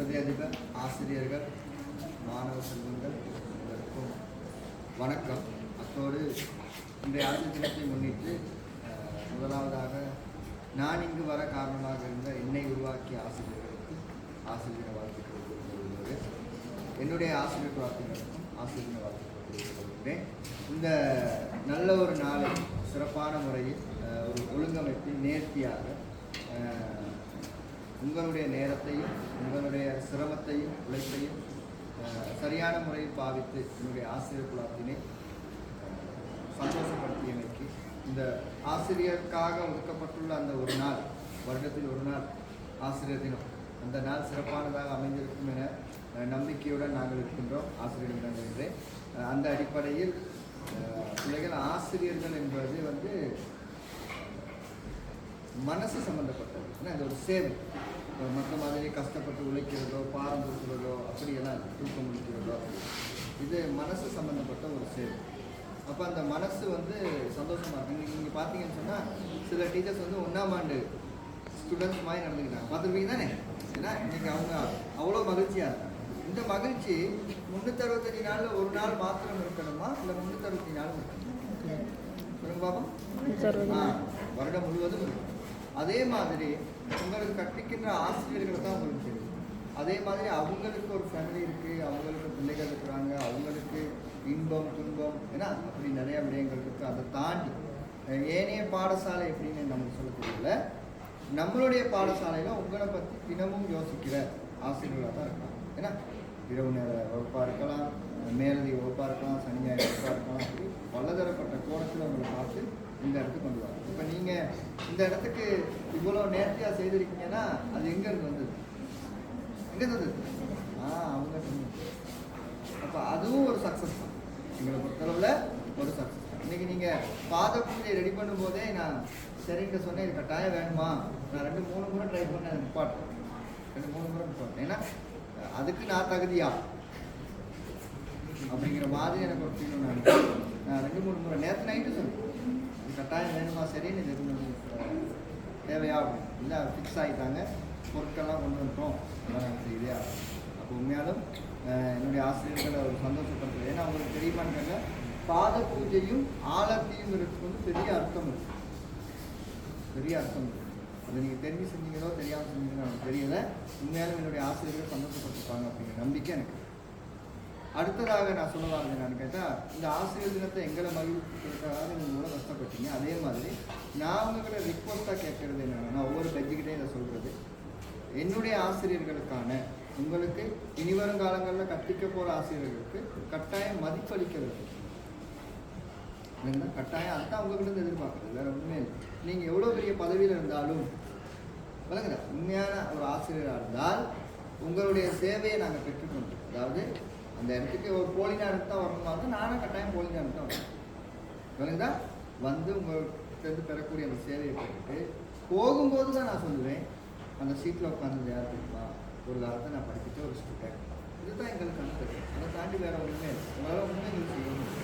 பிரதியதிபர் ஆசிரியர்கள் மாணவ செல்வங்கள் இதற்கும் வணக்கம். அத்தோடு இன்றைய ஆசிரியர் தினத்தை முன்னிட்டு முதலாவதாக நான் இங்கு வர காரணமாக இருந்த என்னை உருவாக்கிய ஆசிரியர்களுக்கு ஆசிரியர் வாழ்த்துக்கள் கூறுகிறது. என்னுடைய ஆசிரியர் வாழ்த்துக்களுக்கும் ஆசிரியர் வாழ்த்துக்கள் கூறுகிறேன். இந்த நல்ல ஒரு நாளை சிறப்பான முறையில் ஒரு ஒழுங்கமைப்பில் நேர்த்தியாக உங்களுடைய நேரத்தையும் உங்களுடைய சிரமத்தையும் உழைப்பையும் சரியான முறையில் பாவித்து என்னுடைய ஆசிரியர் குலத்தினை சந்தோஷப்படுத்தியமைக்கு இந்த ஆசிரியருக்காக ஒதுக்கப்பட்டுள்ள அந்த ஒரு நாள், வருடத்தில் ஒரு நாள் ஆசிரியர் தினம், அந்த நாள் சிறப்பானதாக அமைந்திருக்கும் என நம்பிக்கையுடன் நாங்கள் இருக்கின்றோம் ஆசிரியர் தினம் என்று. அந்த அடிப்படையில் பிள்ளைகள் ஆசிரியர்கள் என்பது மனசு சம்பந்தப்பட்டது. ஏன்னா இது ஒரு சேவை. மற்ற மாதிரி கஷ்டப்பட்டு உழைக்கிறதோ பாரம் கொடுக்கிறதோ அப்படியெல்லாம் தூக்கம் முடிக்கிறதோ, இது மனசு சம்மந்தப்பட்ட ஒரு சேவை. அப்போ அந்த மனசு சந்தோஷமாக இருக்குது. நீங்கள் பார்த்தீங்கன்னு சொன்னால் சில டீச்சர்ஸ் 1ஆம் ஆண்டு ஸ்டூடெண்ட்ஸ் மாதிரி நடந்துக்கிட்டாங்க, பார்த்துருப்பீங்க தானே? ஏன்னா இன்றைக்கி அவங்க அவ்வளோ மகிழ்ச்சியாக இருக்காங்க. இந்த மகிழ்ச்சி 365 நாளில் ஒரு நாள் மாத்திரம் இருக்கணுமா இல்லை 365 நாளும் இருக்கணுமா? சொல்லுங்க பாப்போம். வருடம் முழுவதும் இருக்கும். அதே மாதிரி உங்களுக்கு கற்பிக்கின்ற ஆசிரியர்களை தான் உங்களுக்கு தெரியும். அதே மாதிரி அவங்களுக்கு ஒரு ஃபேமிலி இருக்குது, அவங்களுக்கு பிள்ளைகள் இருக்கிறாங்க, அவங்களுக்கு இன்பம் துன்பம் ஏன்னா அப்படி நிறைய விடயங்கள் இருக்குது. அதை தாண்டி ஏனைய பாடசாலை எப்படின்னு நமக்கு சொல்ல தெரியல. நம்மளுடைய பாடசாலையில் உங்களை பற்றி தினமும் யோசிக்கிற ஆசிரியர்களாக தான் இருக்கலாம். ஏன்னா இரவு நேர வகுப்பாக இருக்கலாம், மேலதி வகுப்பாக இருக்கலாம், சனி ஞாயிறு வகுப்பாக இருக்கலாம், அப்படி பலதரப்பட்ட கோணத்தில் உங்களை பார்த்து இந்த இடத்துக்கு கொண்டு வரோம். இப்போ நீங்கள் இந்த இடத்துக்கு இவ்வளோ நேர்த்தியாக செய்திருக்கீங்கன்னா அது எங்கேருந்து வந்தது? எங்கே வந்தது? அவங்க சொன்னது. அப்போ அதுவும் ஒரு சக்ஸஸ் தான். எங்களை பொறுத்தளவில் ஒரு சக்ஸஸ் தான். இன்றைக்கி நீங்கள் பாத பூஜை ரெடி பண்ணும்போதே நான் சரின்ட்டு சொன்னேன், இது கட்டாயம் வேணுமா, நான் 2-3 முறை ட்ரை பண்ணேன், அதை நிப்பாட்டேன். 2-3 முறை நிப்பாட்டேன். ஏன்னா அதுக்கு நான் தகுதியா அப்படிங்கிற மாதிரி எனக்கு ஒரு ஃபீல். நான் 2-3 முறை நேற்று நைட்டு சொன்னேன், இது கட்டாயம் வேணுமா, சரின்னு இது தேவையா அப்படின்னு. இல்லை ஃபிக்ஸ் ஆகிட்டாங்க, பொருட்கள்லாம் கொண்டு வந்துட்டோம், அதெல்லாம் நாங்கள் செய்தே ஆகும். அப்போ உண்மையாலும் என்னுடைய ஆசிரியர்களை ஒரு சந்தோஷப்படுத்துறது. ஏன்னா அவங்களுக்கு தெரியுமான்னு பாத பூஜையும் ஆலத்தியும் இருக்கு பெரிய அர்த்தம் இருக்குது, பெரிய அர்த்தம் இருக்குது. அதை நீங்கள் தெரிஞ்சு செஞ்சீங்களோ தெரியாமல் செஞ்சீங்களோ எனக்கு தெரியல. உண்மையாலும் என்னுடைய ஆசிரியர்கள் சந்தோஷப்பட்டிருப்பாங்க அப்படிங்கிற நம்பிக்கை எனக்கு. அடுத்ததாக நான் சொல்ல வரது என்னன்னு கேட்டால், இந்த ஆசிரியர் தினத்தை எங்களை மகிழ்ச்சிக்காக நீங்கள் கூட கஷ்டப்பட்டீங்க. அதே மாதிரி நான் உங்கள்கிட்ட ரிக்வஸ்ட்டாக கேட்கறது என்னென்னா, நான் ஒவ்வொரு பெஞ்சுக்கிட்டே இதை சொல்கிறது, என்னுடைய ஆசிரியர்களுக்கான உங்களுக்கு இனி வரும் காலங்களில் கற்பிக்க போகிற ஆசிரியர்களுக்கு கட்டாயம் மதிப்பளிக்க வேண்டும். கட்டாயம் அதுதான் உங்கள்கிட்ட எதிர்பார்க்குறது, வேறு ஒன்றுமே இல்லை. நீங்கள் எவ்வளோ பெரிய பதவியில் இருந்தாலும் வழங்குற உண்மையான ஒரு ஆசிரியராக இருந்தால் உங்களுடைய சேவையை நாங்கள் பெற்றுக்கொண்டோம். அதாவது அந்த இடத்துக்கு ஒரு போலி நேரத்தை தான் வரணுமா இருந்தால் நானும் கட்டாயம் போலி நேரத்தை தான் வரணும். வழங்குதா உங்கள்கிட்ட பெறக்கூடிய அந்த சேவையை பெற்றுட்டு போகும்போது தான் நான் சொல்லுவேன், அந்த சீட்டில் உட்காந்து யார் தெரியுமா, ஒரு காலத்தை நான் படிப்பிச்ச ஒரு ஸ்டூடெண்ட். இதுதான் எங்களுக்கு அனுப்புது. அதை தாண்டி வேறு ஒன்றுமே இல்லை. உங்களால் ஒன்றுமே எங்களுக்கு செய்யணும்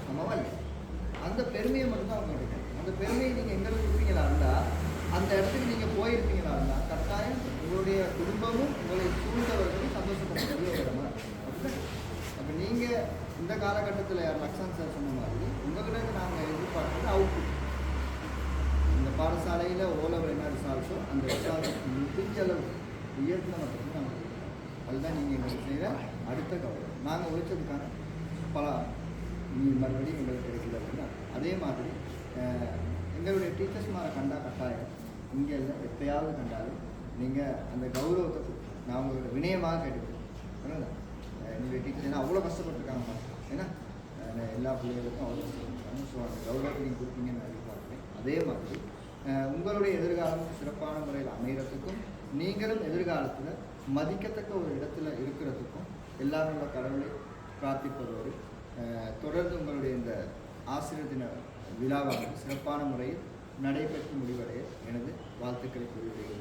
ஆமாவா இல்லை? அந்த பெருமையை மட்டும்தான் அவங்க எடுக்கணும். அந்த பெருமையை நீங்கள் எங்களுக்கு கொடுப்பீங்களா இருந்தால், அந்த இடத்துக்கு நீங்கள் போயிருப்பீங்களா இருந்தால் கட்டாயம் உங்களுடைய குடும்பமும் உங்களை சூழ்ந்தவர்களும் சந்தோஷப்படக்கூடிய ஒரு இடமா அப்படின்னா. அப்போ நீங்கள் இந்த காலகட்டத்தில் யார் லக்ஷன் சார் சொன்ன மாதிரி உங்கள்கிட்ட நாங்கள் எதிர்பார்க்குறது அவுட்புட். இந்த பாடசாலையில் ஓலவர் என்ன ரிசால்ட்டோ அந்த ரிசால்ட் முடிஞ்சளவு உயர்த்தின மட்டும் நாங்கள் அதுதான் நீங்கள் எங்களுக்கு செய்கிற அடுத்த கவலை. நாங்கள் உழைச்சதுக்கான பல மறுபடியும் எங்களுக்கு கிடைக்கல அப்படின்னா. அதே மாதிரி எங்களுடைய டீச்சர்ஸ் மாதிரி கண்டா கட்டாயம் இங்கே இல்லை, எப்பயாவது கண்டாலும் நீங்கள் அந்த கௌரவத்தை நான் உங்களோட வினயமாக கேட்டுக்கிறேன். என்னுடைய டீச்சர்ஸ் ஏன்னா அவ்வளோ கஷ்டப்பட்டுருக்காங்க. ஏன்னா எல்லா பிள்ளைகளுக்கும் அவ்வளோ கஷ்டப்பட்டுருக்காங்க. ஸோ அந்த கௌரவத்தை நீங்கள் கொடுப்பீங்கன்னு நான் எதிர்பார்க்குறேன். அதே மாதிரி உங்களுடைய எதிர்காலம் சிறப்பான முறையில் அமைகிறதுக்கும் நீங்களும் எதிர்காலத்தில் மதிக்கத்தக்க ஒரு இடத்துல இருக்கிறதுக்கும் எல்லாரும் உள்ள கடவுளை பிரார்த்திப்பதோடு தொடர்ந்து உங்களுடைய இந்த ஆசிரியர் தின விழாவாக சிறப்பான முறையில் நடைபெற்று முடிவடைய எனது வாழ்த்துக்களை கூறிவிடுகிறேன்.